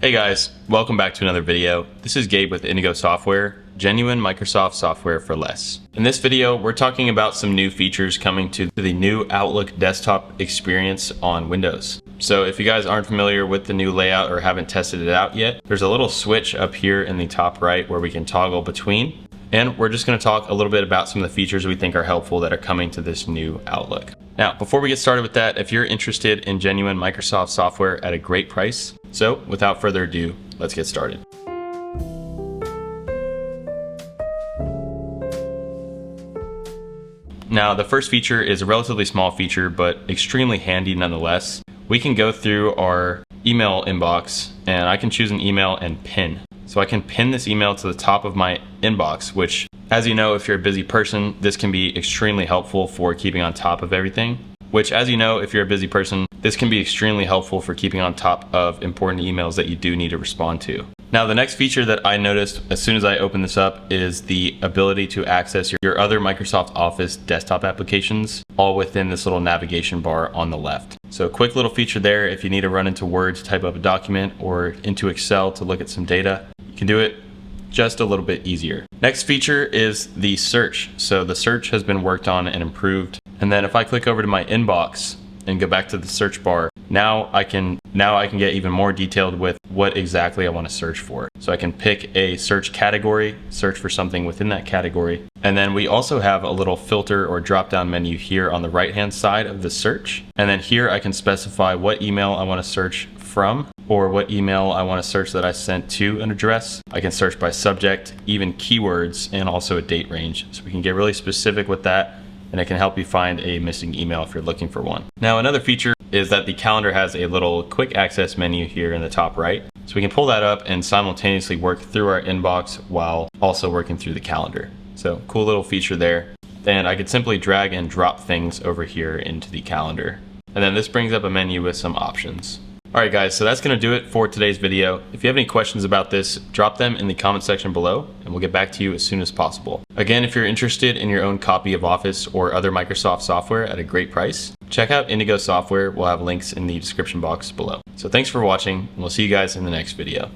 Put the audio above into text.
Hey guys, welcome back to another video. This is Gabe with Indigo Software, genuine Microsoft software for less. In this video, we're talking about some new features coming to the new Outlook desktop experience on Windows. So if you guys aren't familiar with the new layout or haven't tested it out yet, there's a little switch up here in the top right where we can toggle between. And we're just going to talk a little bit about some of the features we think are helpful that are coming to this new Outlook. Now, before we get started with that, if you're interested in genuine Microsoft software at a great price, so without further ado, let's get started. Now, the first feature is a relatively small feature, but extremely handy nonetheless. We can go through our email inbox and I can choose an email and pin. So I can pin this email to the top of my inbox, which, as you know, if you're a busy person, this can be extremely helpful for keeping on top of everything. Which, as you know, if you're a busy person, this can be extremely helpful for keeping on top of important emails that you do need to respond to. Now, the next feature that I noticed as soon as I opened this up is the ability to access your other Microsoft Office desktop applications, all within this little navigation bar on the left. So a quick little feature there if you need to run into Word to type up a document or into Excel to look at some data, you can do it just a little bit easier. Next feature is the search. So the search has been worked on and improved. And then if I click over to my inbox and go back to the search bar, now I can get even more detailed with what exactly I want to search for. So I can pick a search category, search for something within that category. And then we also have a little filter or drop down menu here on the right hand side of the search. And then here I can specify what email I want to search from or what email I want to search that I sent to an address. I can search by subject, even keywords, and also a date range. So we can get really specific with that, and it can help you find a missing email if you're looking for one. Now, another feature is that the calendar has a little quick access menu here in the top right. So we can pull that up and simultaneously work through our inbox while also working through the calendar. So cool little feature there. And I could simply drag and drop things over here into the calendar. And then this brings up a menu with some options. Alright guys, so that's going to do it for today's video. If you have any questions about this, drop them in the comment section below and we'll get back to you as soon as possible. Again, if you're interested in your own copy of Office or other Microsoft software at a great price, check out Indigo Software. We'll have links in the description box below. So thanks for watching and we'll see you guys in the next video.